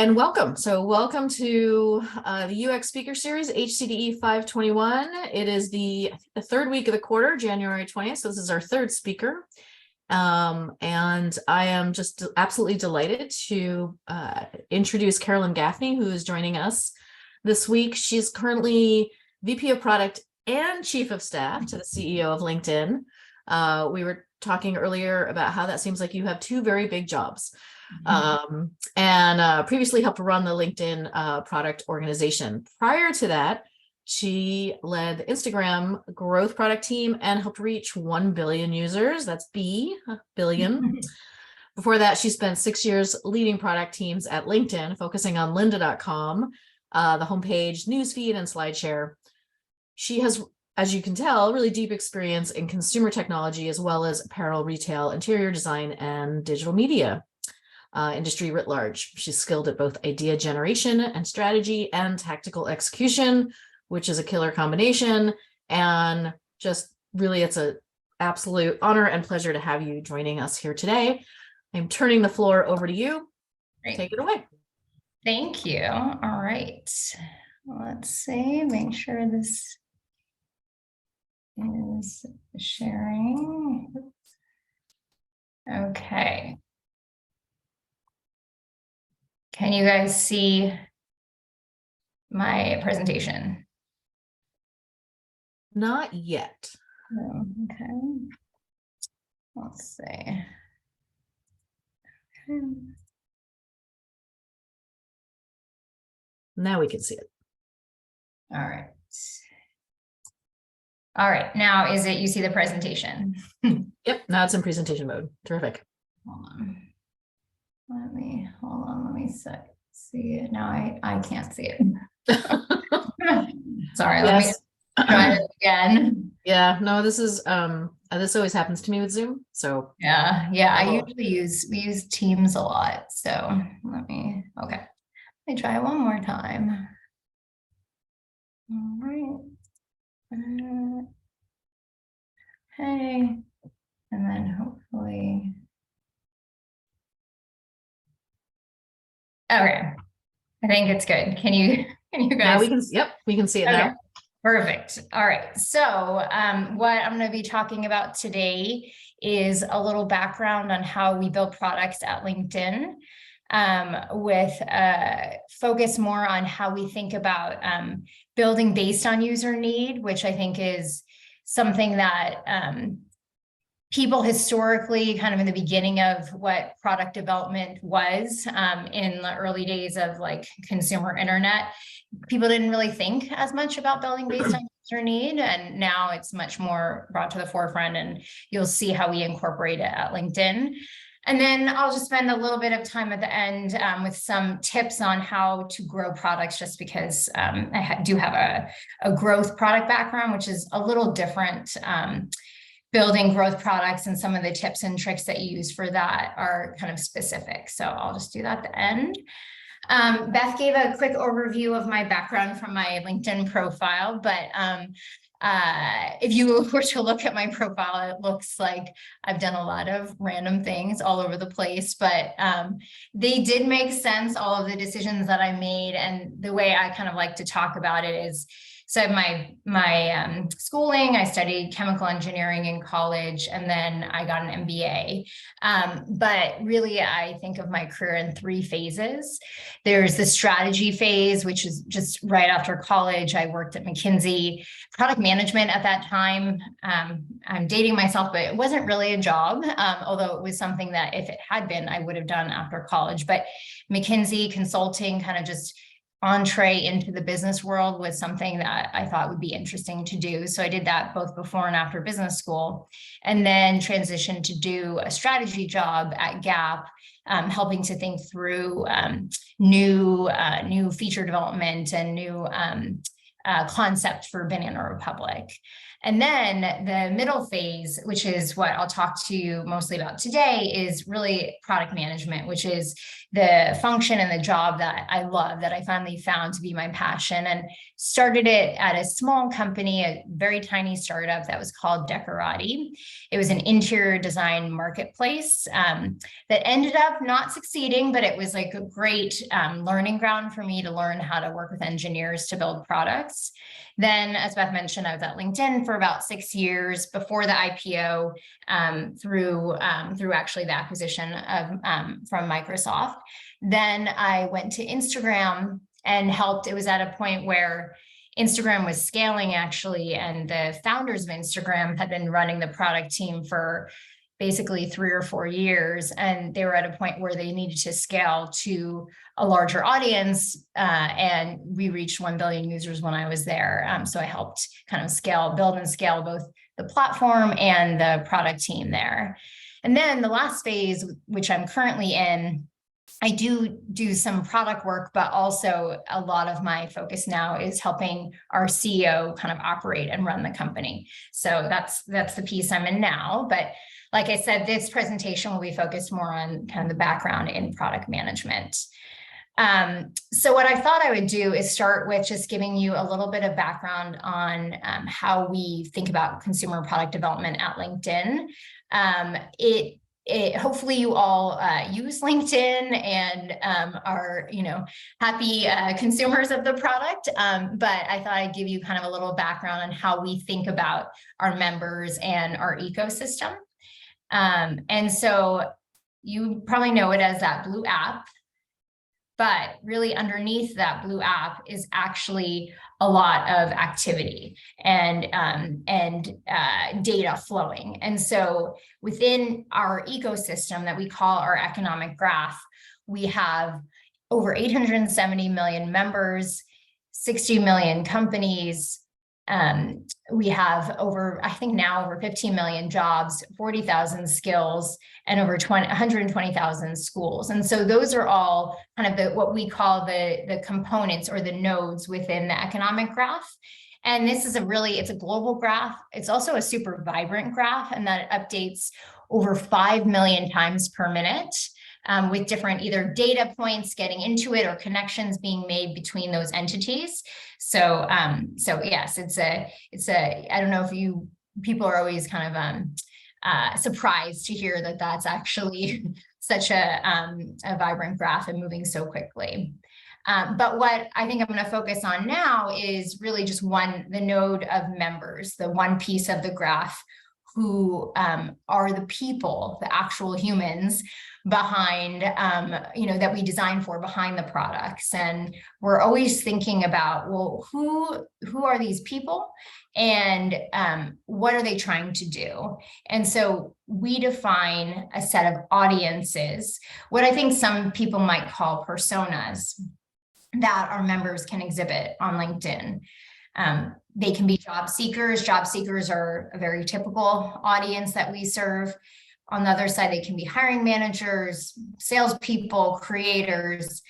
And welcome. So welcome to the UX Speaker Series, HCDE 521. It is the third week of the quarter, January 20th. So this is our third speaker. And I am just absolutely delighted to introduce Carolyn Gaffney, who is joining us this week. She's currently VP of Product and Chief of Staff to the CEO of LinkedIn. We were talking earlier about how that seems like you have two very big jobs. And previously helped run the LinkedIn product organization. Prior to that, she led the Instagram growth product team and helped reach 1 billion users. That's billion. Before that, she spent 6 years leading product teams at LinkedIn, focusing on lynda.com, the homepage, newsfeed, and SlideShare. She has, as you can tell, really deep experience in consumer technology, as well as apparel, retail, interior design, and digital media. Industry writ large. She's skilled at both idea generation and strategy and tactical execution, which is a killer combination. And just really, it's an absolute honor and pleasure to have you joining us here today. I'm turning the floor over to you. Great. Take it away. Thank you. All right. Let's see, make sure this is sharing. Okay. Can you guys see my presentation? Not yet. Oh, okay. Let's see. Okay. Now we can see it. All right. All right. Now, is it, you see the presentation? Yep. Now it's in presentation mode. Terrific. Hold on. Let me see it. Now I can't see it. Sorry, Yes. Let me try it again. Yeah, no, this is this always happens to me with Zoom. So Yeah, we use Teams a lot. So let me try it one more time. All right. Hey, and then hopefully. Okay, I think it's good. Can you guys? Now we can, yep, we can see it now. Perfect. All right. So what I'm going to be talking about today is a little background on how we build products at LinkedIn, with focus more on how we think about building based on user need, which I think is something that people historically, kind of in the beginning of what product development was, in the early days of like consumer internet, people didn't really think as much about building based on user need. And now it's much more brought to the forefront, and you'll see how we incorporate it at LinkedIn. And then I'll just spend a little bit of time at the end with some tips on how to grow products, just because I do have a growth product background, which is a little different. Building growth products, and some of the tips and tricks that you use for that are kind of specific. So I'll just do that at the end. Beth gave a quick overview of my background from my LinkedIn profile, but if you were to look at my profile, it looks like I've done a lot of random things all over the place, but they did make sense, all of the decisions that I made. And the way I kind of like to talk about it is, so my schooling, I studied chemical engineering in college, and then I got an MBA. But really, I think of my career in 3 phases. There's the strategy phase, which is just right after college. I worked at McKinsey, product management at that time. I'm dating myself, but it wasn't really a job, although it was something that if it had been, I would have done after college. But McKinsey consulting, kind of just entree into the business world, was something that I thought would be interesting to do. So I did that both before and after business school, and then transitioned to do a strategy job at Gap, helping to think through new feature development and new concept for Banana Republic. And then the middle phase, which is what I'll talk to you mostly about today, is really product management, which is the function and the job that I love, that I finally found to be my passion, and started it at a small company, a very tiny startup that was called Decorati. It was an interior design marketplace that ended up not succeeding, but it was like a great learning ground for me to learn how to work with engineers to build products. Then, as Beth mentioned, I was at LinkedIn for about 6 years before the IPO, through actually the acquisition of from Microsoft. Then I went to Instagram and helped. It was at a point where Instagram was scaling, actually, and the founders of Instagram had been running the product team for basically 3 or 4 years, and they were at a point where they needed to scale to a larger audience, and we reached 1 billion users when I was there. So I helped kind of build and scale both the platform and the product team there. And then the last phase, which I'm currently in, I do some product work, but also a lot of my focus now is helping our CEO kind of operate and run the company. So that's the piece I'm in now. But like I said, this presentation will be focused more on kind of the background in product management. So what I thought I would do is start with just giving you a little bit of background on how we think about consumer product development at LinkedIn. Hopefully you all use LinkedIn and are, happy consumers of the product. But I thought I'd give you kind of a little background on how we think about our members and our ecosystem. And so you probably know it as that blue app, but really underneath that blue app is actually a lot of activity and data flowing. And so within our ecosystem that we call our economic graph, we have over 870 million members, 60 million companies. We have over 15 million jobs, 40,000 skills, and over 120,000 schools. And so those are all kind of what we call the components or the nodes within the economic graph. And this is it's a global graph. It's also a super vibrant graph, and that updates over 5 million times per minute. With different either data points getting into it or connections being made between those entities. So yes, I don't know if people are always kind of surprised to hear that that's actually such a vibrant graph and moving so quickly. But what I think I'm going to focus on now is really just the node of members, the one piece of the graph who are the people, the actual humans behind, that we design for behind the products. And we're always thinking about, well, who are these people and what are they trying to do? And so we define a set of audiences, what I think some people might call personas, that our members can exhibit on LinkedIn. They can be job seekers. Job seekers are a very typical audience that we serve. On the other side, they can be hiring managers, salespeople, creators,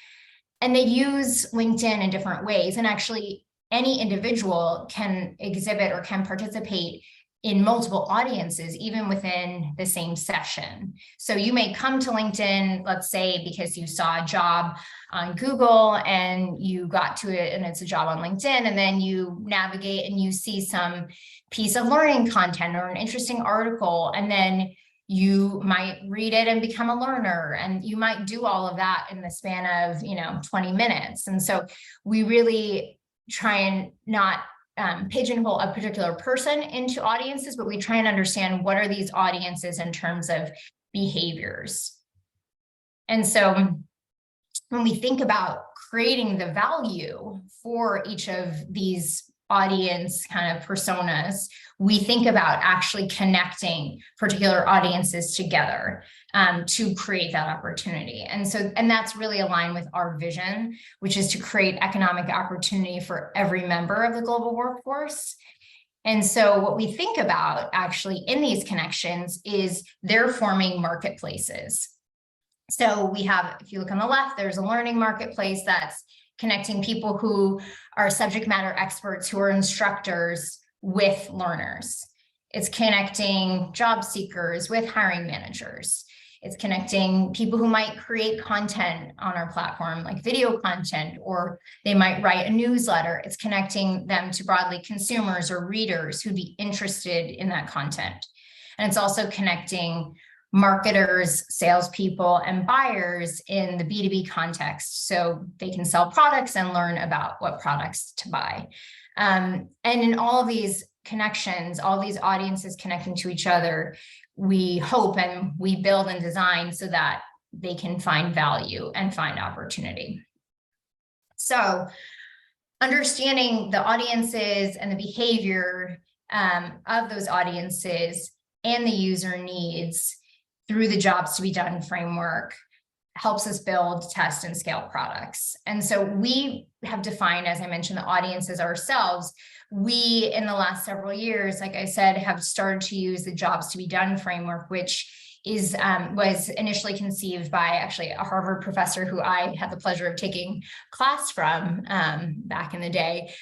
and they use LinkedIn in different ways. And actually, any individual can exhibit or can participate in multiple audiences, even within the same session. So you may come to LinkedIn, let's say, because you saw a job on Google and you got to it and it's a job on LinkedIn, and then you navigate and you see some piece of learning content or an interesting article, and then you might read it and become a learner, and you might do all of that in the span of 20 minutes. And so we really try and not pigeonhole a particular person into audiences, but we try and understand what are these audiences in terms of behaviors. And so when we think about creating the value for each of these audience kind of personas, we think about actually connecting particular audiences together to create that opportunity. And that's really aligned with our vision, which is to create economic opportunity for every member of the global workforce. And so what we think about actually in these connections is they're forming marketplaces. So we have, if you look on the left, there's a learning marketplace that's connecting people who are subject matter experts, who are instructors, with learners. It's connecting job seekers with hiring managers. It's connecting people who might create content on our platform, like video content, or they might write a newsletter. It's connecting them to broadly consumers or readers who'd be interested in that content. And it's also connecting marketers, salespeople, and buyers in the B2B context, so they can sell products and learn about what products to buy. And in all of these connections, all these audiences connecting to each other, we hope and we build and design so that they can find value and find opportunity. So understanding the audiences and the behavior of those audiences and the user needs through the jobs to be done framework helps us build, test, and scale products. And so we have defined, as I mentioned, the audiences ourselves. We, in the last several years, like I said, have started to use the jobs to be done framework, which is was initially conceived by actually a Harvard professor who I had the pleasure of taking class from back in the day,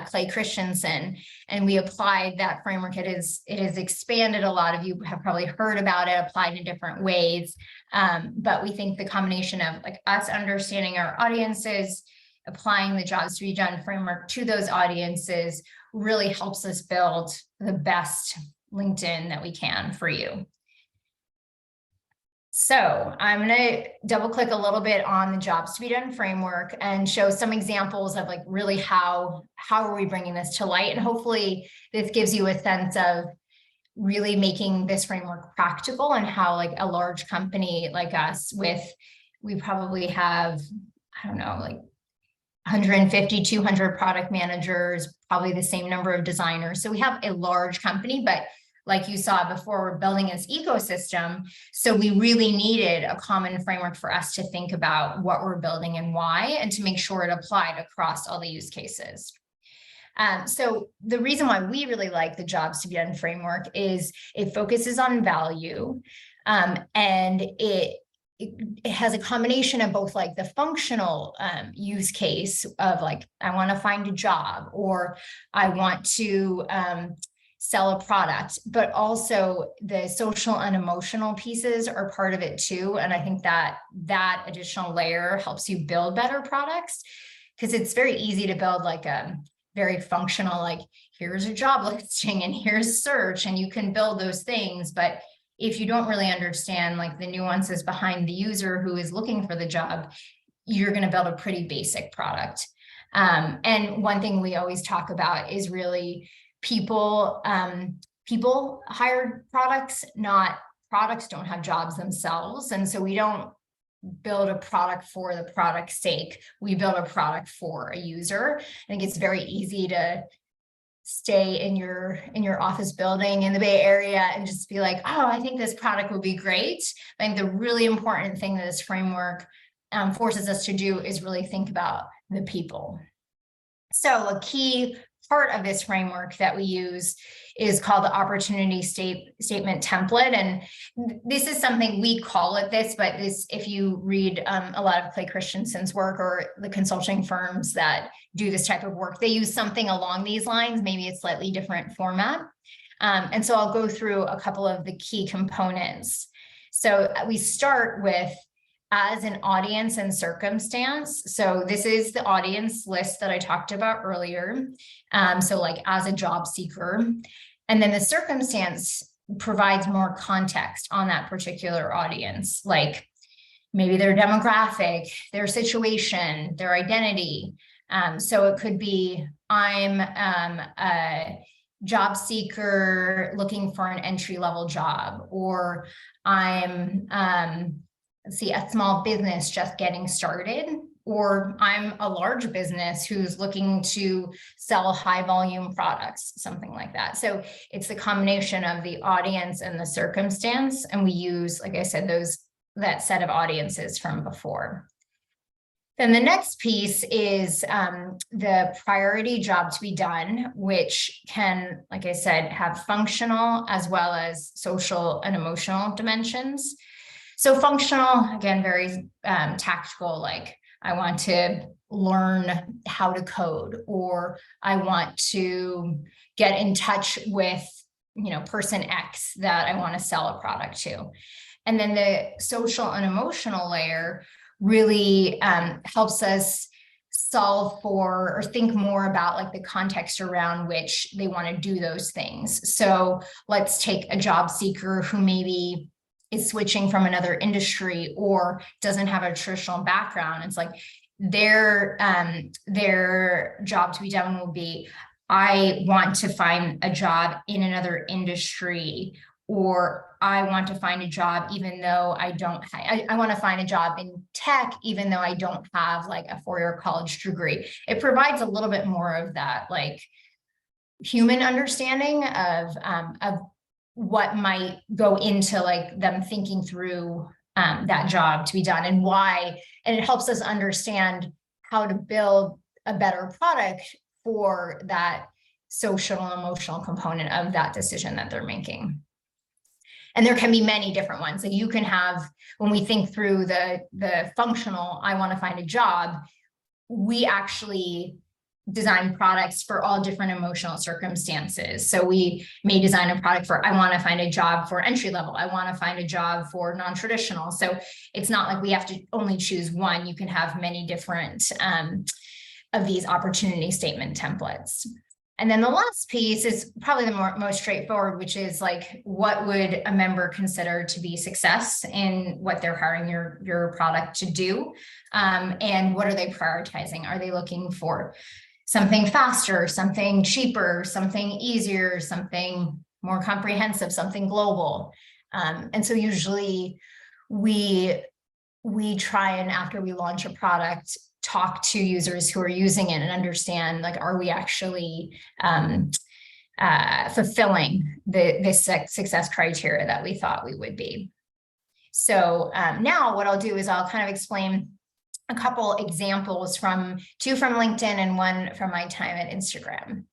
Clay Christensen, and we applied that framework. It is expanded. A lot of you have probably heard about it, applied in different ways, but we think the combination of like us understanding our audiences, applying the jobs to be done framework to those audiences really helps us build the best LinkedIn that we can for you. So I'm going to double click a little bit on the jobs to be done framework and show some examples of like really how are we bringing this to light, and hopefully this gives you a sense of really making this framework practical and how like a large company like us we probably have, I don't know, like 150, 200 product managers, probably the same number of designers. So we have a large company, but like you saw before, we're building this ecosystem. So we really needed a common framework for us to think about what we're building and why, and to make sure it applied across all the use cases. So the reason why we really like the jobs to be done framework is it focuses on value, and it has a combination of both like the functional use case of like, I want to find a job, or I want to sell a product, but also the social and emotional pieces are part of it too. And I think that that additional layer helps you build better products, because it's very easy to build like a very functional, like here's a job listing and here's search, and you can build those things. But if you don't really understand like the nuances behind the user who is looking for the job, you're going to build a pretty basic product. And one thing we always talk about is really people hire products, not products don't have jobs themselves. And so we don't build a product for the product's sake. We build a product for a user. I think it's very easy to stay in your office building in the Bay Area and just be like, oh, I think this product would be great. I think the really important thing that this framework forces us to do is really think about the people. So a key part of this framework that we use is called the opportunity statement template. And this is something we call it this, but this, if you read a lot of Clay Christensen's work or the consulting firms that do this type of work, they use something along these lines, maybe a slightly different format. And so I'll go through a couple of the key components. So we start with as an audience and circumstance. So this is the audience list that I talked about earlier. So like as a job seeker, and then the circumstance provides more context on that particular audience, like maybe their demographic, their situation, their identity. So it could be, I'm a job seeker looking for an entry-level job, or I'm a small business just getting started, or I'm a large business who's looking to sell high volume products, something like that. So it's the combination of the audience and the circumstance. And we use, like I said, that set of audiences from before. Then the next piece is the priority job to be done, which can, like I said, have functional as well as social and emotional dimensions. So functional, again, very tactical, like I want to learn how to code, or I want to get in touch with, person X that I want to sell a product to. And then the social and emotional layer really helps us solve for or think more about like the context around which they want to do those things. So let's take a job seeker who maybe is switching from another industry or doesn't have a traditional background. It's like their job to be done will be, I want to find a job in another industry, or I want to find a job even though I want to find a job in tech even though I don't have like a 4-year college degree. It provides a little bit more of that like human understanding of what might go into like them thinking through that job to be done and why, and it helps us understand how to build a better product for that social and emotional component of that decision that they're making. And there can be many different ones. So you can have, when we think through the functional, I want to find a job, we actually design products for all different emotional circumstances. So we may design a product for, I want to find a job for entry level. I want to find a job for non-traditional. So it's not like we have to only choose one. You can have many different of these opportunity statement templates. And then the last piece is probably the most straightforward, which is like, what would a member consider to be success in what they're hiring your product to do? And what are they prioritizing? Are they looking for something faster, something cheaper, something easier, something more comprehensive, something global? And so usually we try, and after we launch a product, talk to users who are using it and understand, like, are we actually fulfilling the success criteria that we thought we would be? So now what I'll do is I'll kind of explain a couple examples two from LinkedIn and one from my time at Instagram.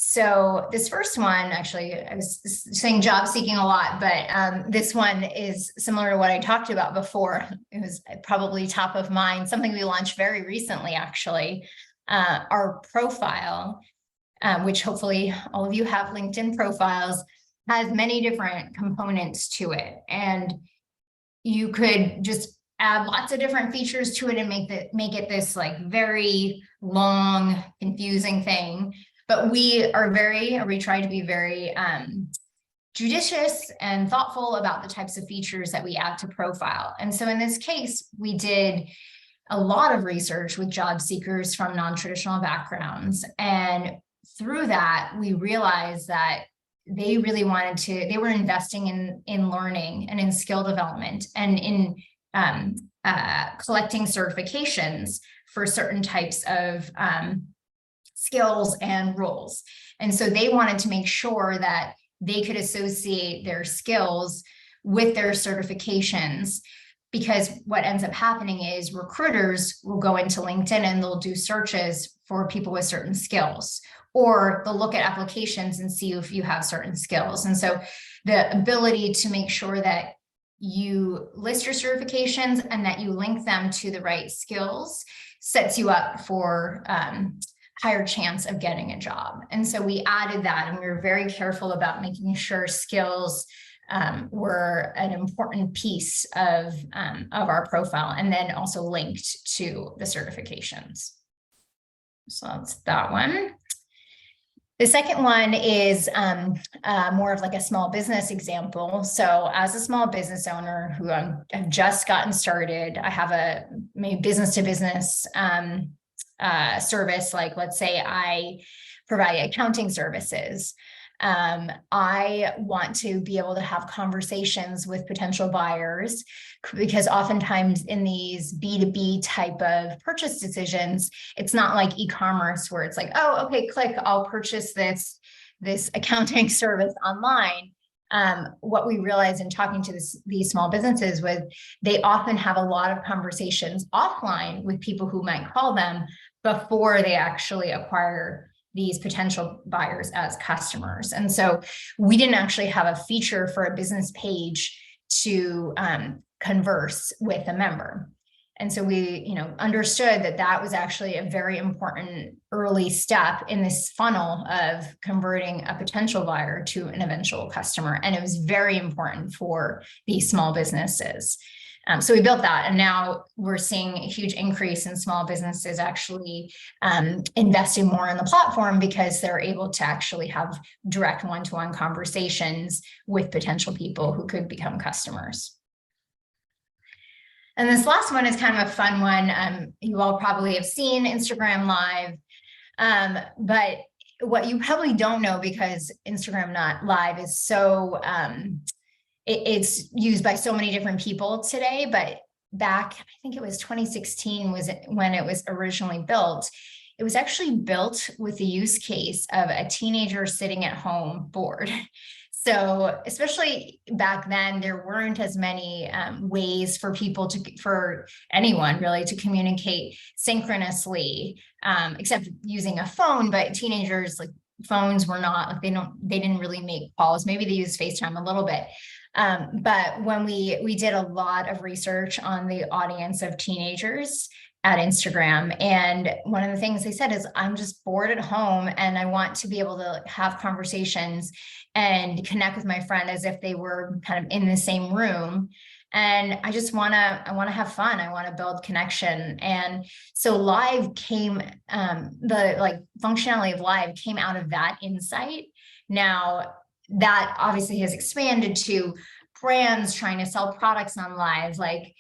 So this first one, actually, I was saying job seeking a lot, but this one is similar to what I talked about before. It was probably top of mind, something we launched very recently, actually. Our profile, which hopefully all of you have LinkedIn profiles, has many different components to it. And you could just add lots of different features to it and make it this like very long, confusing thing. But we try to be very judicious and thoughtful about the types of features that we add to profile. And so in this case, we did a lot of research with job seekers from non-traditional backgrounds. And through that, we realized that they really they were investing in learning and in skill development and in collecting certifications for certain types of skills and roles. And so they wanted to make sure that they could associate their skills with their certifications, because what ends up happening is recruiters will go into LinkedIn and they'll do searches for people with certain skills, or they'll look at applications and see if you have certain skills. And so the ability to make sure that you list your certifications and that you link them to the right skills sets you up for higher chance of getting a job. And so we added that, and we were very careful about making sure skills were an important piece of our profile, and then also linked to the certifications. So that's that one. The second one is more of like a small business example. So as a small business owner who have just gotten started, I have a maybe business to business service. Like, let's say I provide accounting services. I want to be able to have conversations with potential buyers, because oftentimes in these B2B type of purchase decisions, it's not like e-commerce where it's like, oh, okay, click, I'll purchase this accounting service online. What we realized in talking to these small businesses was they often have a lot of conversations offline with people who might call them before they actually acquire these potential buyers as customers. And so we didn't actually have a feature for a business page to converse with a member. And so we, understood that that was actually a very important early step in this funnel of converting a potential buyer to an eventual customer. And it was very important for these small businesses. So we built that, and now we're seeing a huge increase in small businesses actually investing more in the platform because they're able to actually have direct one-to-one conversations with potential people who could become customers. And this last one is kind of a fun one. You all probably have seen Instagram Live, but what you probably don't know, because Instagram not Live is so it's used by so many different people today, but back, I think it was 2016 was when it was originally built. It was actually built with the use case of a teenager sitting at home bored. So especially back then, there weren't as many ways for people for anyone really to communicate synchronously, except using a phone. But teenagers, like, phones were not, like, they didn't really make calls. Maybe they used FaceTime a little bit. But when we did a lot of research on the audience of teenagers at Instagram, and one of the things they said is, I'm just bored at home and I want to be able to have conversations and connect with my friend as if they were kind of in the same room. And I want to have fun. I want to build connection. And so Live came, the functionality of Live came out of that insight. Now, that obviously has expanded to brands trying to sell products on Live. Like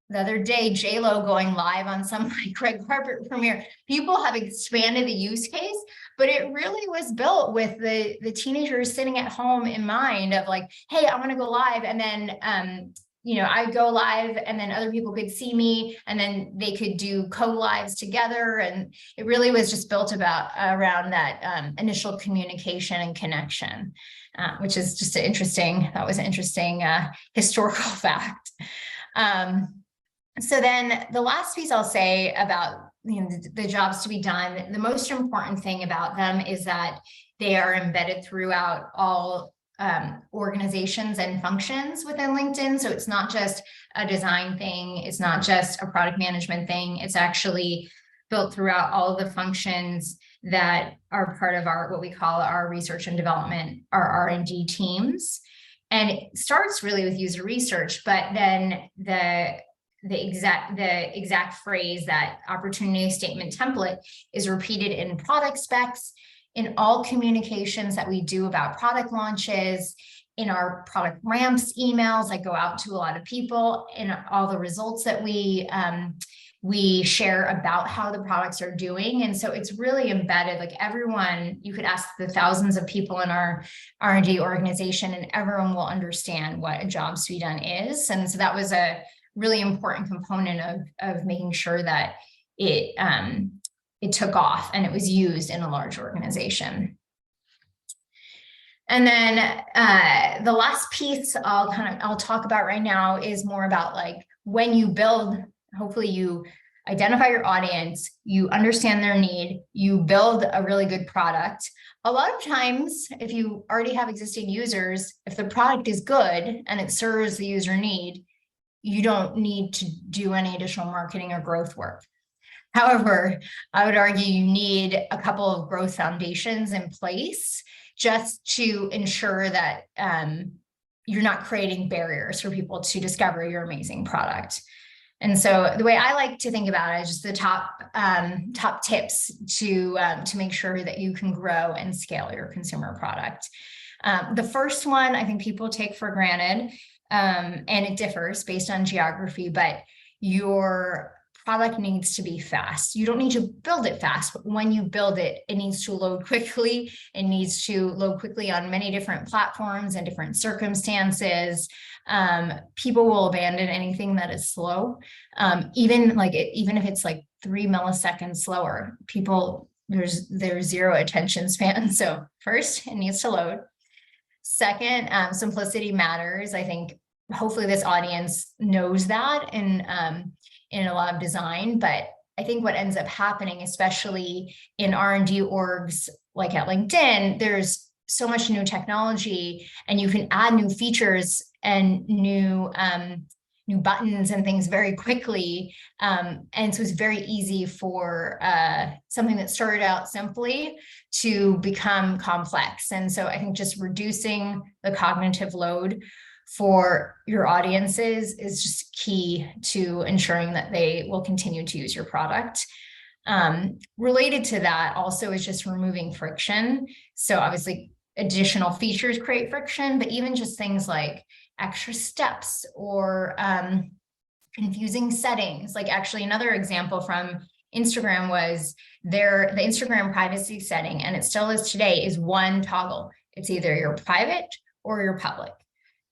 the other day, J-Lo going live on some red carpet premiere. People have expanded the use case, but it really was built with the teenagers sitting at home in mind of like, hey, I want to go live. And then, I go live and then other people could see me and then they could do co-lives together. And it really was just built around that initial communication and connection. Which is just that was an interesting historical fact. So then the last piece I'll say about the jobs to be done, the most important thing about them is that they are embedded throughout all organizations and functions within LinkedIn. So it's not just a design thing. It's not just a product management thing. It's actually built throughout all of the functions that are part of what we call our research and development, our R&D teams. And it starts really with user research, but then the exact phrase, that opportunity statement template, is repeated in product specs, in all communications that we do about product launches, in our product ramps emails that go out to a lot of people, in all the results that we share about how the products are doing. And so it's really embedded, like everyone, you could ask the thousands of people in our R&D organization and everyone will understand what a jobs to be done is. And so that was a really important component of making sure that it took off and it was used in a large organization. And then the last piece I'll talk about right now is more about like when you build, hopefully you identify your audience, you understand their need, you build a really good product. A lot of times, if you already have existing users, if the product is good and it serves the user need, you don't need to do any additional marketing or growth work. However, I would argue you need a couple of growth foundations in place just to ensure that you're not creating barriers for people to discover your amazing product. And so the way I like to think about it is just the top tips to make sure that you can grow and scale your consumer product. The first one I think people take for granted, and it differs based on geography, but your product needs to be fast. You don't need to build it fast, but when you build it, it needs to load quickly. It needs to load quickly on many different platforms and different circumstances. People will abandon anything that is slow. Even if it's like 3 milliseconds slower, there's zero attention span. So first, it needs to load. Second, simplicity matters. I think hopefully this audience knows that in a lot of design, but I think what ends up happening, especially in R&D orgs like at LinkedIn, there's so much new technology and you can add new features and new new buttons and things very quickly. And so it's very easy for something that started out simply to become complex. And so I think just reducing the cognitive load for your audiences is just key to ensuring that they will continue to use your product. Related to that also is just removing friction. So obviously additional features create friction, but even just things like extra steps or confusing settings. Like actually another example from Instagram was the Instagram privacy setting, and it still is today, is one toggle. It's either you're private or you're public.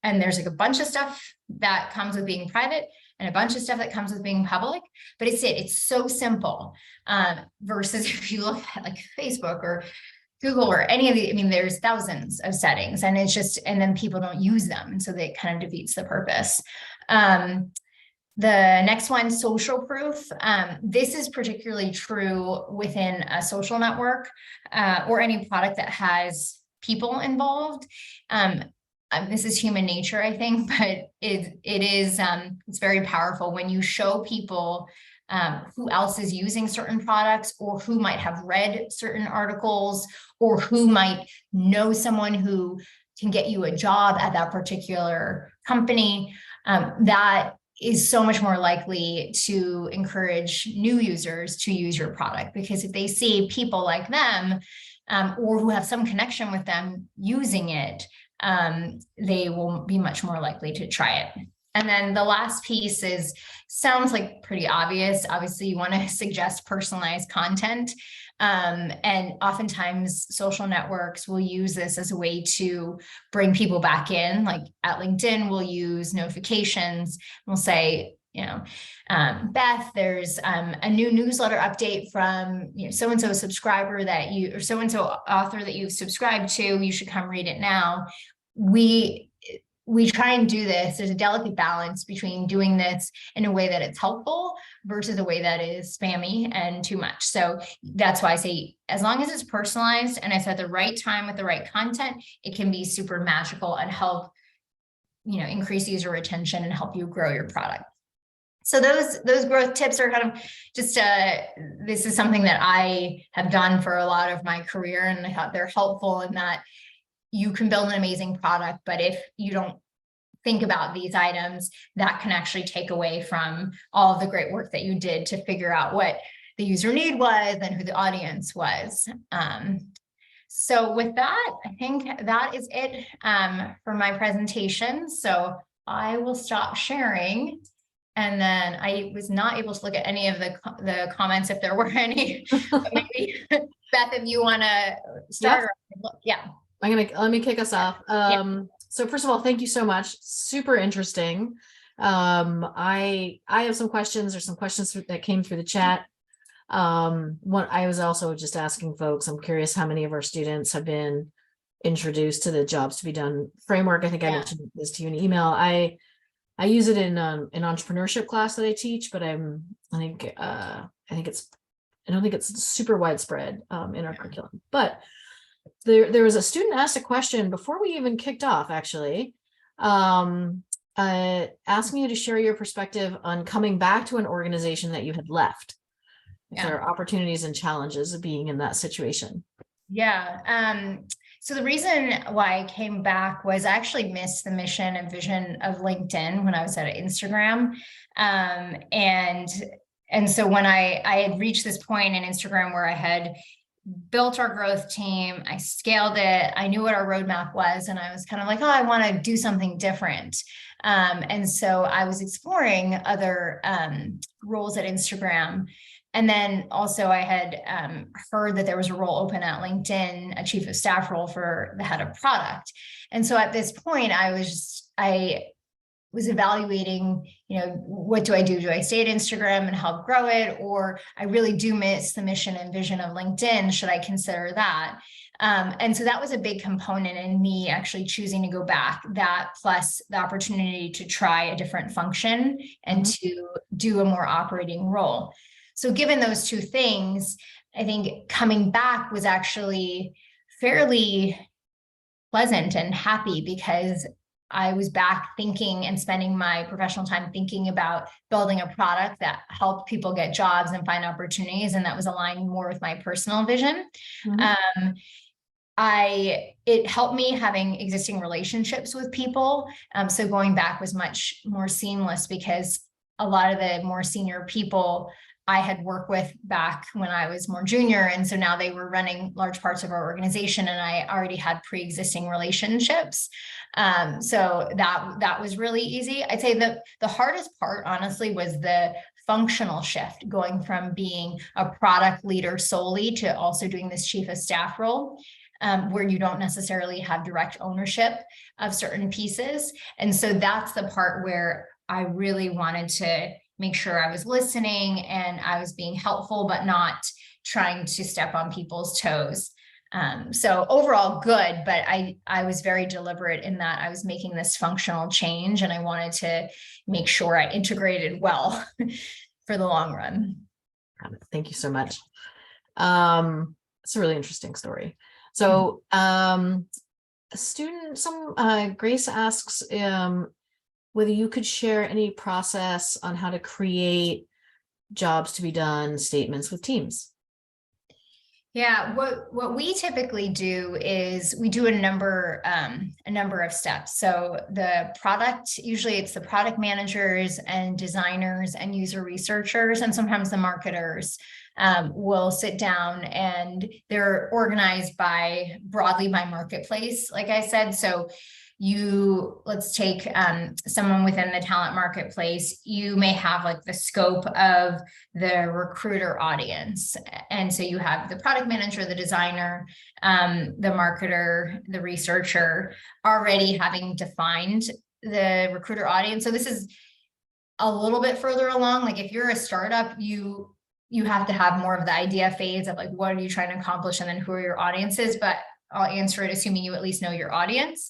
And there's like a bunch of stuff that comes with being private and a bunch of stuff that comes with being public, but it's so simple. Versus if you look at like Facebook or Google or any of the, I mean, there's thousands of settings, and it's just, and then people don't use them. And so that kind of defeats the purpose. The next one, social proof. This is particularly true within a social network or any product that has people involved. This is human nature, I think, but it's very powerful when you show people who else is using certain products, or who might have read certain articles, or who might know someone who can get you a job at that particular company. That is so much more likely to encourage new users to use your product, because if they see people like them or who have some connection with them using it, they will be much more likely to try it. And then the last piece sounds like pretty obvious. Obviously, you want to suggest personalized content. And oftentimes social networks will use this as a way to bring people back in. Like at LinkedIn, we'll use notifications. We'll say, Beth, there's a new newsletter update from so-and-so subscriber that you, or so-and-so author that you've subscribed to, you should come read it now. We try and do this. There's a delicate balance between doing this in a way that it's helpful versus a way that is spammy and too much. So that's why I say, as long as it's personalized and it's at the right time with the right content, it can be super magical and help, increase user retention and help you grow your product. So those growth tips are kind of just, this is something that I have done for a lot of my career, and I thought they're helpful in that you can build an amazing product, but if you don't think about these items, that can actually take away from all of the great work that you did to figure out what the user need was and who the audience was. So with that, I think that is it for my presentation. So I will stop sharing. And then I was not able to look at any of the comments if there were any. Maybe Beth, if you want to start. Yep. Yeah. Let me kick us off. So first of all, thank you so much. Super interesting. I have some questions that came through the chat. What I was also just asking folks, I'm curious how many of our students have been introduced to the jobs to be done framework. I think I mentioned this to you in email. I use it in an entrepreneurship class that I teach, but I don't think it's super widespread in our curriculum. But there was a student asked a question before we even kicked off, actually, asking you to share your perspective on coming back to an organization that you had left. If there are opportunities and challenges of being in that situation. Yeah. So the reason why I came back was I actually missed the mission and vision of LinkedIn when I was at Instagram. And so when I had reached this point in Instagram where I had built our growth team, I scaled it, I knew what our roadmap was, and I was kind of like, oh, I want to do something different. And so I was exploring other roles at Instagram. And then also I had heard that there was a role open at LinkedIn, a chief of staff role for the head of product. And so at this point, I was evaluating, what do I do? Do I stay at Instagram and help grow it? Or I really do miss the mission and vision of LinkedIn. Should I consider that? And so that was a big component in me actually choosing to go back, that plus the opportunity to try a different function and to do a more operating role. So given those two things, I think coming back was actually fairly pleasant and happy, because I was back thinking and spending my professional time thinking about building a product that helped people get jobs and find opportunities. And that was aligned more with my personal vision. Mhm. It helped me having existing relationships with people. So going back was much more seamless because a lot of the more senior people I had worked with back when I was more junior. And so now they were running large parts of our organization and I already had pre-existing relationships. So that was really easy. I'd say that the hardest part, honestly, was the functional shift, going from being a product leader solely to also doing this chief of staff role. Where you don't necessarily have direct ownership of certain pieces. And so that's the part where I really wanted to make sure I was listening and I was being helpful, but not trying to step on people's toes. So overall good, but I was very deliberate in that I was making this functional change and I wanted to make sure I integrated well for the long run. Thank you so much. It's a really interesting story. So Grace asks whether you could share any process on how to create jobs to be done statements with teams. Yeah, what we typically do is we do a number of steps. So the product, usually it's the product managers and designers and user researchers, and sometimes the marketers will sit down, and they're organized broadly by marketplace, like I said. So let's take someone within the talent marketplace. You may have like the scope of the recruiter audience. And so you have the product manager, the designer, the marketer, the researcher already having defined the recruiter audience. So this is a little bit further along. Like if you're a startup, you have to have more of the idea phase of like, what are you trying to accomplish? And then who are your audiences? But I'll answer it assuming you at least know your audience.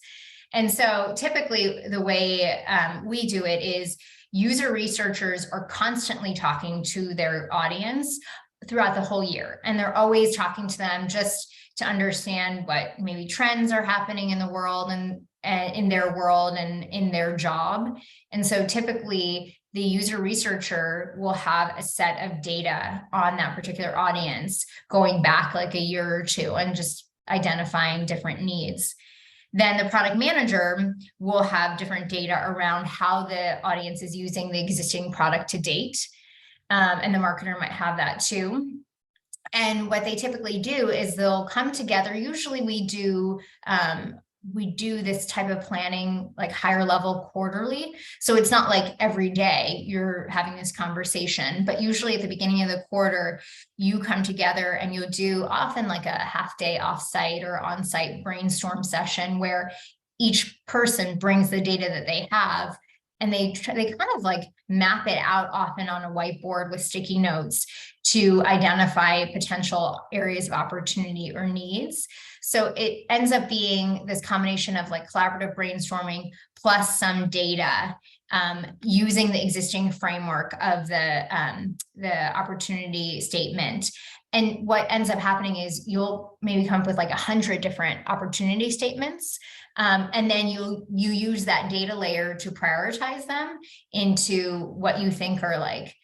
And so typically the way we do it is user researchers are constantly talking to their audience throughout the whole year. And they're always talking to them just to understand what maybe trends are happening in the world and in their world and in their job. And so typically the user researcher will have a set of data on that particular audience going back like a year or two and just identifying different needs. Then the product manager will have different data around how the audience is using the existing product to date. And the marketer might have that too. And what they typically do is they'll come together. Usually we do this type of planning like higher level quarterly. So it's not like every day you're having this conversation, but usually at the beginning of the quarter, you come together and you'll do often like a half day offsite or on-site brainstorm session where each person brings the data that they have and they kind of like map it out often on a whiteboard with sticky notes to identify potential areas of opportunity or needs. So it ends up being this combination of like collaborative brainstorming plus some data using the existing framework of the opportunity statement. And what ends up happening is you'll maybe come up with like 100 different opportunity statements. And then you use that data layer to prioritize them into what you think are like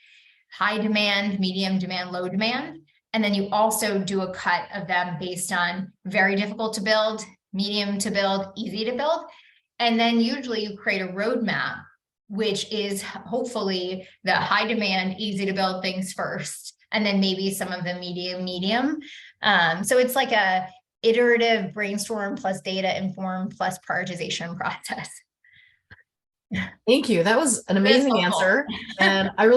high demand, medium demand, low demand. And then you also do a cut of them based on very difficult to build, medium to build, easy to build. And then usually you create a roadmap, which is hopefully the high demand, easy to build things first, and then maybe some of the medium. So it's like a iterative brainstorm plus data inform plus prioritization process. Thank you. That was an amazing answer. And I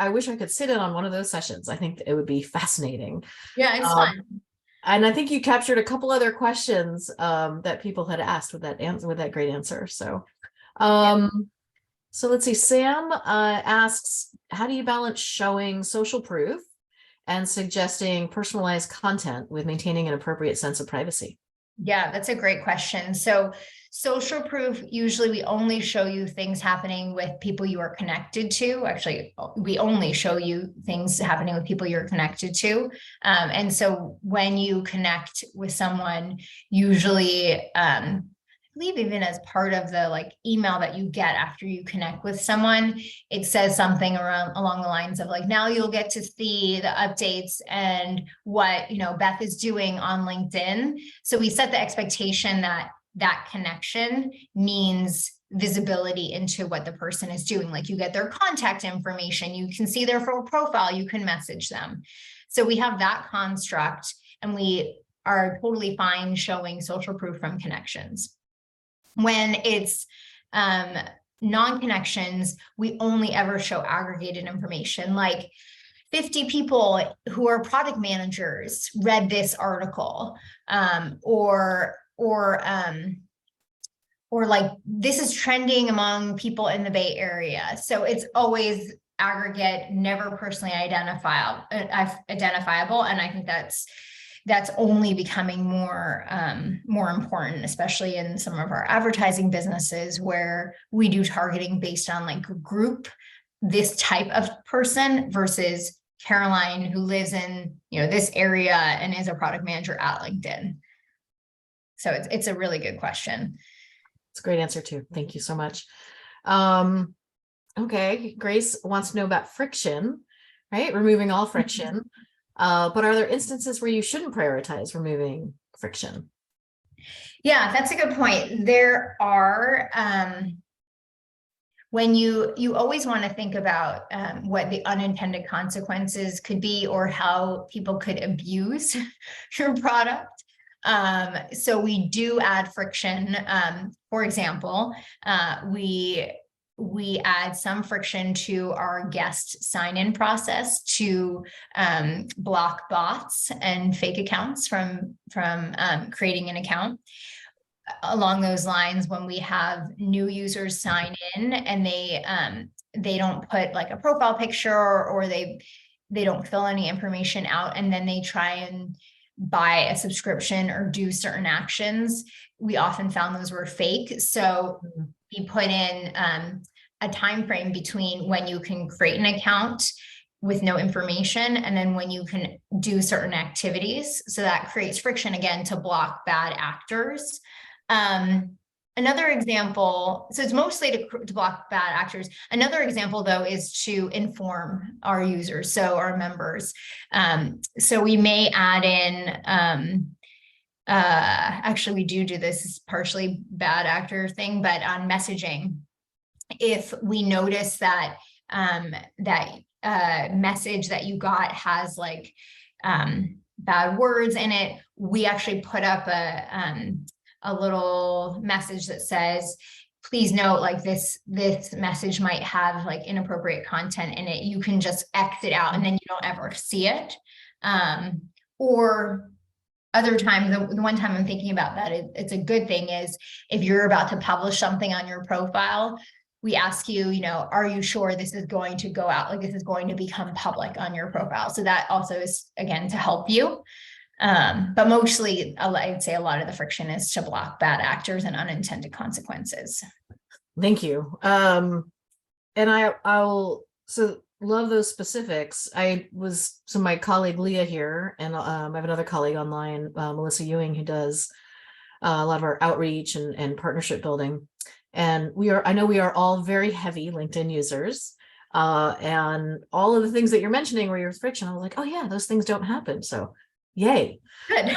wish I could sit in on one of those sessions. I think it would be fascinating. Yeah, it's fun. And I think you captured a couple other questions that people had asked with that great answer. So, so let's see. Sam asks, how do you balance showing social proof and suggesting personalized content with maintaining an appropriate sense of privacy? Yeah, that's a great question. So social proof, usually we only show you things happening with people you are connected to. Actually, we only show you things happening with people you're connected to. And so when you connect with someone, usually believe even as part of the like email that you get after you connect with someone, it says something along the lines of like, now you'll get to see the updates and what, Beth is doing on LinkedIn. So we set the expectation that that connection means visibility into what the person is doing. Like you get their contact information, you can see their full profile, you can message them. So we have that construct, and we are totally fine showing social proof from connections. When it's non-connections, we only ever show aggregated information, like 50 people who are product managers read this article, or like this is trending among people in the Bay Area. So it's always aggregate, never personally identifiable. And I think that's only becoming more important, especially in some of our advertising businesses where we do targeting based on like group, this type of person versus Caroline, who lives in this area and is a product manager at LinkedIn. So it's a really good question. It's a great answer too. Thank you so much. Okay, Grace wants to know about friction, right? Removing all friction. But are there instances where you shouldn't prioritize removing friction? Yeah, that's a good point. There are, when you always want to think about what the unintended consequences could be, or how people could abuse your product. So we do add friction. For example, we add some friction to our guest sign-in process to block bots and fake accounts from creating an account. Along those lines, when we have new users sign in and they don't put like a profile picture, or they don't fill any information out, and then they try and buy a subscription or do certain actions, we often found those were fake. So we put in a time frame between when you can create an account with no information and then when you can do certain activities. So that creates friction again to block bad actors. Another example, so it's mostly to block bad actors. Another example, though, is to inform our users, so our members. So we may add in, actually, we do this partially bad actor thing, but on messaging, if we notice that message that you got has like bad words in it, we actually put up a little message that says, please note, like this message might have like inappropriate content in it. You can just exit out and then you don't ever see it. Or other times, the one time I'm thinking about that, it's a good thing is if you're about to publish something on your profile, we ask you, are you sure this is going to go out? Like this is going to become public on your profile. So that also is, again, to help you. But mostly, I'd say a lot of the friction is to block bad actors and unintended consequences. Thank you. And I'll love those specifics. My colleague Leah here, and I have another colleague online, Melissa Ewing, who does a lot of our outreach and partnership building. And I know we are all very heavy LinkedIn users. And all of the things that you're mentioning where you're friction, I was like, oh yeah, those things don't happen. So yay. Good.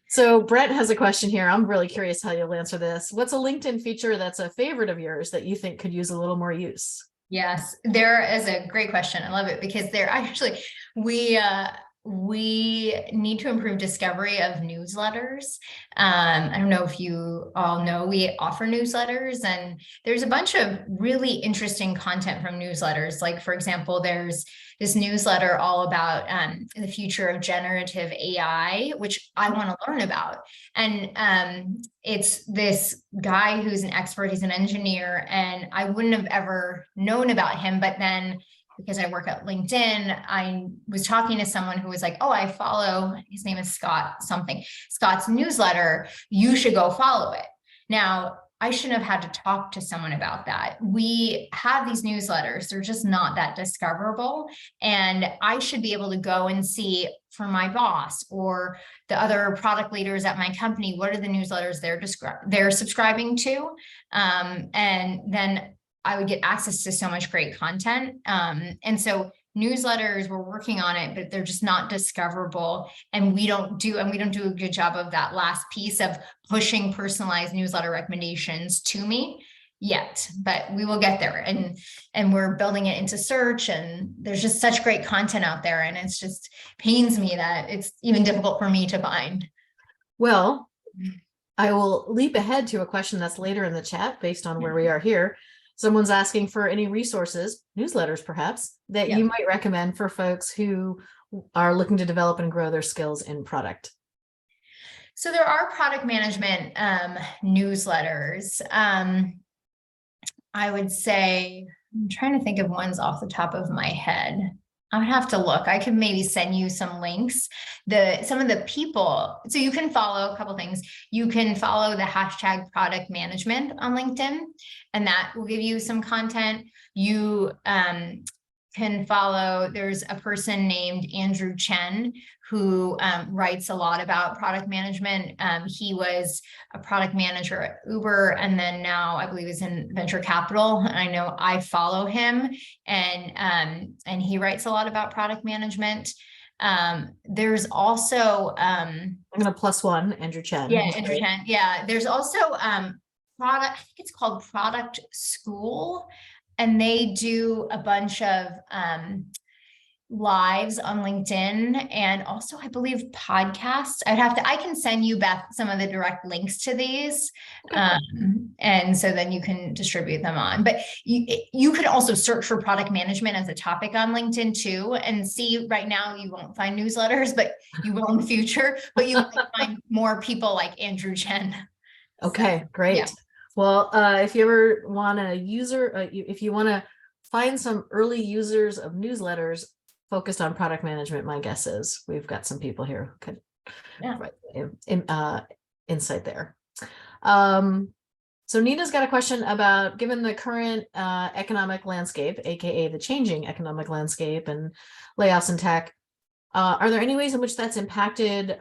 So Brett has a question here. I'm really curious how you'll answer this. What's a LinkedIn feature that's a favorite of yours that you think could use a little more use? Yes, there is a great question. I love it because they're actually, we need to improve discovery of newsletters. I don't know if you all know, we offer newsletters, and there's a bunch of really interesting content from newsletters. Like, for example, there's this newsletter all about the future of generative AI, which I want to learn about. And it's this guy who's an expert, he's an engineer, and I wouldn't have ever known about him, but then because I work at LinkedIn, I was talking to someone who was like, oh, I follow, his name is Scott something, Scott's newsletter, you should go follow it. Now, I shouldn't have had to talk to someone about that. We have these newsletters, they're just not that discoverable. And I should be able to go and see for my boss or the other product leaders at my company, what are the newsletters they're subscribing to? And then I would get access to so much great content. And so newsletters, we're working on it, but they're just not discoverable. And we don't do a good job of that last piece of pushing personalized newsletter recommendations to me yet, but we will get there. And we're building it into search, and there's just such great content out there. And it's just pains me that it's even difficult for me to find. Well, I will leap ahead to a question that's later in the chat based on where we are here. Someone's asking for any resources, newsletters perhaps, that you might recommend for folks who are looking to develop and grow their skills in product. So there are product management newsletters. I would say, I'm trying to think of ones off the top of my head. I would have to look. I could maybe send you some links. Some of the people, so you can follow a couple things. You can follow the hashtag product management on LinkedIn, and that will give you some content. You can follow, there's a person named Andrew Chen who writes a lot about product management. He was a product manager at Uber, and then now I believe is in venture capital. And I know I follow him, and he writes a lot about product management. There's also I'm gonna +1 Andrew Chen. Yeah, Andrew Chen. Yeah, there's also product, I think it's called Product School, and they do a bunch of lives on LinkedIn, and also I believe podcasts. I can send you, Beth, some of the direct links to these. And so then you can distribute them on, but you can also search for product management as a topic on LinkedIn too, and see. Right now you won't find newsletters, but you will in the future, but you might find more people like Andrew Chen. Okay, so, great. Yeah. Well, if you ever want a user, if you want to find some early users of newsletters focused on product management, my guess is we've got some people here who could insight there. So Nina's got a question about, given the current economic landscape, aka the changing economic landscape and layoffs in tech, are there any ways in which that's impacted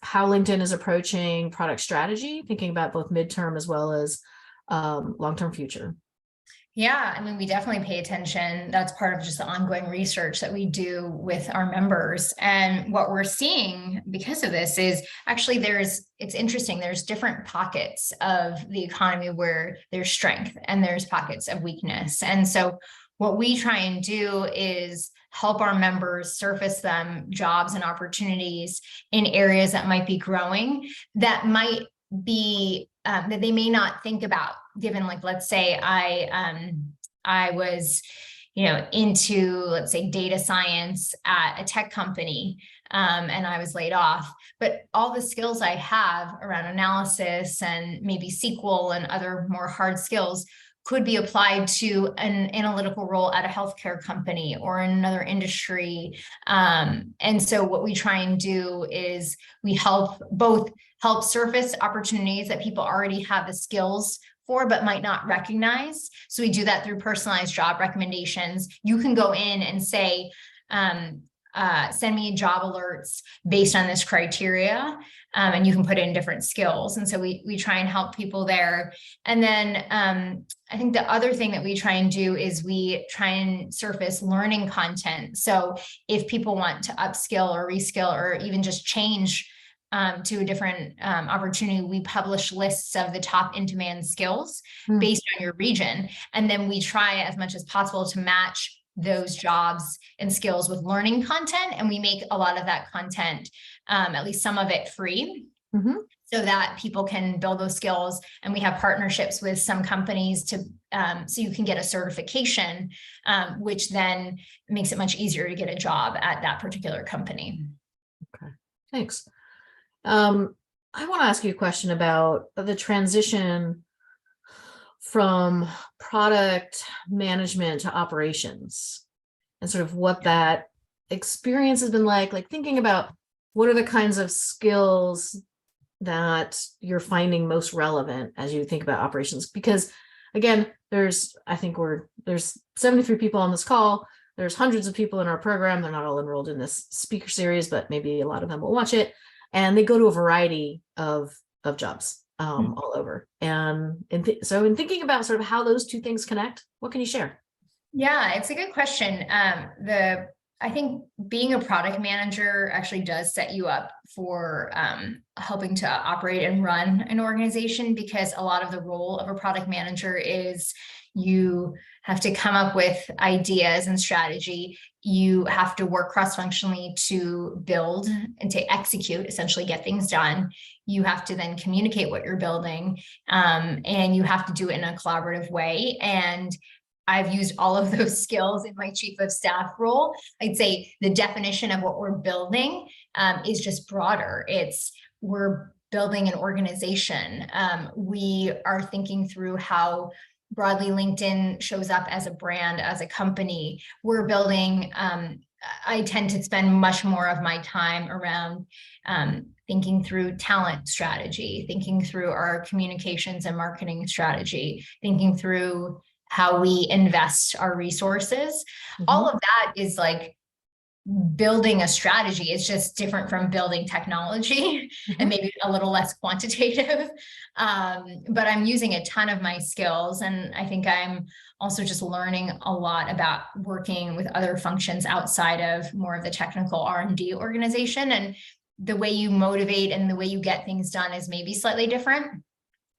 how LinkedIn is approaching product strategy, thinking about both midterm as well as long-term future? Yeah, I mean, we definitely pay attention. That's part of just the ongoing research that we do with our members. And what we're seeing because of this is actually it's interesting. There's different pockets of the economy where there's strength and there's pockets of weakness. And so what we try and do is help our members surface them jobs and opportunities in areas that might be growing, that might be that they may not think about, given, like, let's say I was, into, let's say, data science at a tech company, and I was laid off, but all the skills I have around analysis and maybe SQL and other more hard skills could be applied to an analytical role at a healthcare company or in another industry. And so what we try and do is we help surface opportunities that people already have the skills for, but might not recognize. So we do that through personalized job recommendations. You can go in and say, send me job alerts based on this criteria, and you can put in different skills. And so we try and help people there. And then I think the other thing that we try and do is we try and surface learning content. So if people want to upskill or reskill or even just change to a different opportunity, we publish lists of the top in-demand skills based on your region. And then we try as much as possible to match those jobs and skills with learning content. And we make a lot of that content, at least some of it, free. So that people can build those skills. And we have partnerships with some companies to so you can get a certification, which then makes it much easier to get a job at that particular company. Okay, thanks. I want to ask you a question about the transition from product management to operations and sort of what that experience has been like thinking about what are the kinds of skills that you're finding most relevant as you think about operations? Because again, there's 73 people on this call. There's hundreds of people in our program. They're not all enrolled in this speaker series, but maybe a lot of them will watch it. And they go to a variety of jobs all over. And so in thinking about sort of how those two things connect, what can you share? Yeah, it's a good question. I think being a product manager actually does set you up for helping to operate and run an organization, because a lot of the role of a product manager is you have to come up with ideas and strategy. You have to work cross-functionally to build and to execute, essentially get things done. You have to then communicate what you're building, and you have to do it in a collaborative way. And I've used all of those skills in my chief of staff role. I'd say the definition of what we're building is just broader. We're building an organization. We are thinking through how broadly LinkedIn shows up as a brand, as a company. We're building, I tend to spend much more of my time around thinking through talent strategy, thinking through our communications and marketing strategy, thinking through how we invest our resources. All of that is like building a strategy. It's just different from building technology and maybe a little less quantitative. But I'm using a ton of my skills. And I think I'm also just learning a lot about working with other functions outside of more of the technical R&D organization. And the way you motivate and the way you get things done is maybe slightly different.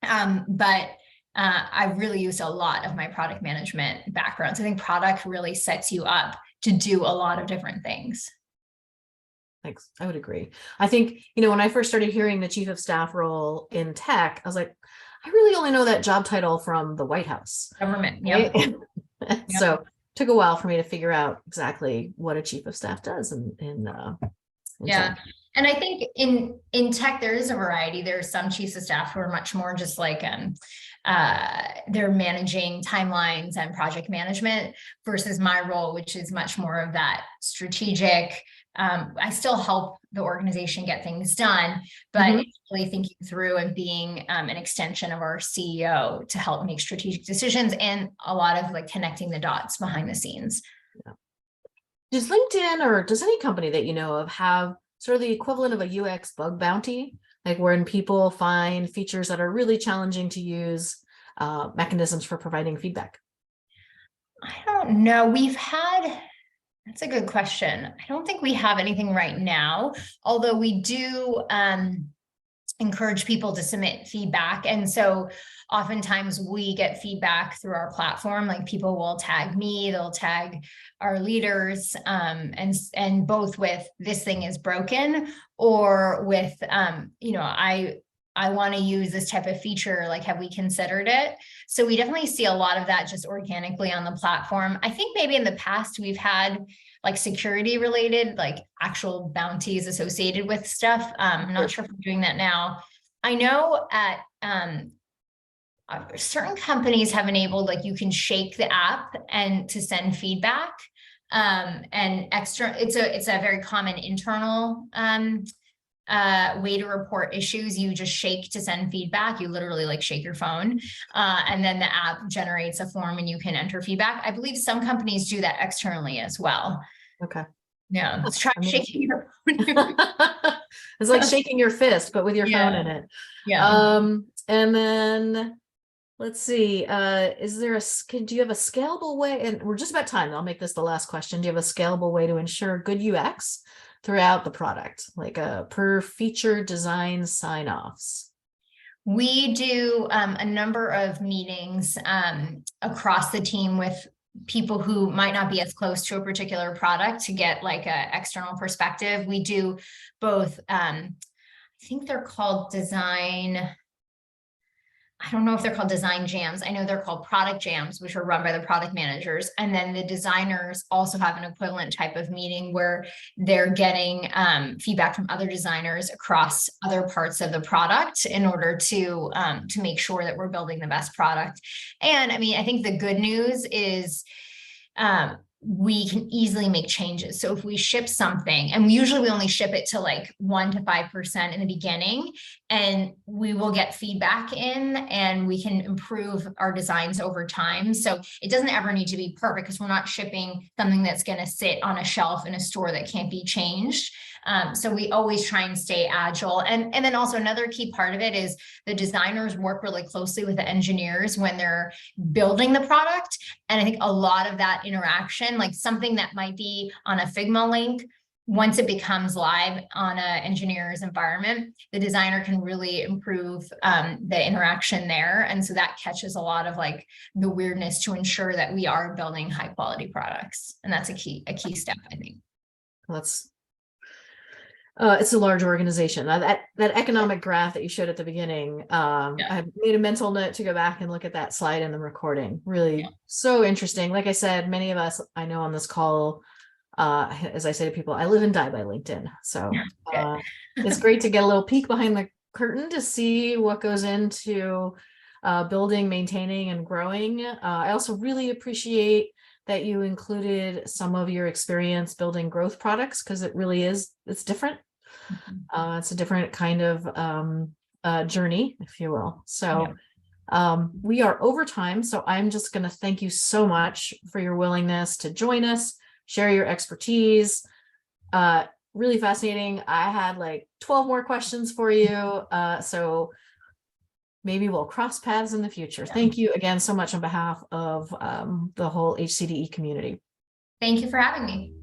But I've really used a lot of my product management background. So I think product really sets you up to do a lot of different things. Thanks. I would agree. I think, when I first started hearing the chief of staff role in tech, I was like, I really only know that job title from the White House. Government. Right? Yep. So it took a while for me to figure out exactly what a chief of staff does in tech. And I think in tech, there is a variety. There's some chiefs of staff who are much more just like, they're managing timelines and project management versus my role, which is much more of that strategic. I still help the organization get things done, but it's really thinking through and being an extension of our CEO to help make strategic decisions and a lot of like connecting the dots behind the scenes. Yeah. Does LinkedIn or does any company that you know of have sort of the equivalent of a UX bug bounty, like when people find features that are really challenging to use, mechanisms for providing feedback? I don't know. That's a good question. I don't think we have anything right now, although we do encourage people to submit feedback. And so oftentimes we get feedback through our platform, like people will tag me, they'll tag our leaders, and both with this thing is broken or with, I want to use this type of feature, like, have we considered it? So we definitely see a lot of that just organically on the platform. I think maybe in the past we've had like security related, like actual bounties associated with stuff. I'm not sure if we're doing that now. I know at certain companies have enabled, like you can shake the app and to send feedback. And extra, it's a very common internal way to report issues. You just shake to send feedback. You literally like shake your phone, and then the app generates a form and you can enter feedback. I believe some companies do that externally as well. Okay. Yeah, let's try shaking your phone. It's like shaking your fist, but with your phone in it. Yeah. And then let's see, do you have a scalable way? And we're just about time. I'll make this the last question. Do you have a scalable way to ensure good UX throughout the product, like per feature design sign-offs? We do a number of meetings across the team with people who might not be as close to a particular product to get like an external perspective. We do both, I think they're called I don't know if they're called design jams. I know they're called product jams, which are run by the product managers. And then the designers also have an equivalent type of meeting where they're getting feedback from other designers across other parts of the product in order to make sure that we're building the best product. And I mean, I think the good news is we can easily make changes. So if we ship something, and usually we only ship it to like 1 to 5% in the beginning, and we will get feedback in and we can improve our designs over time. So it doesn't ever need to be perfect, because we're not shipping something that's going to sit on a shelf in a store that can't be changed. So we always try and stay agile. And then also another key part of it is the designers work really closely with the engineers when they're building the product. And I think a lot of that interaction, like something that might be on a Figma link, once it becomes live on an engineer's environment, the designer can really improve the interaction there. And so that catches a lot of like the weirdness to ensure that we are building high quality products. And that's a key step, I think. That's it's a large organization. That economic graph that you showed at the beginning, I made a mental note to go back and look at that slide in the recording. Really so interesting. Like I said, many of us I know on this call, as I say to people, I live and die by LinkedIn. So it's great to get a little peek behind the curtain to see what goes into building, maintaining, and growing. I also really appreciate that you included some of your experience building growth products, because it really is, it's different. It's a different kind of journey, if you will. So we are over time. So I'm just going to thank you so much for your willingness to join us, share your expertise. Really fascinating. I had like 12 more questions for you. So maybe we'll cross paths in the future. Thank you again so much on behalf of the whole HCDE community. Thank you for having me.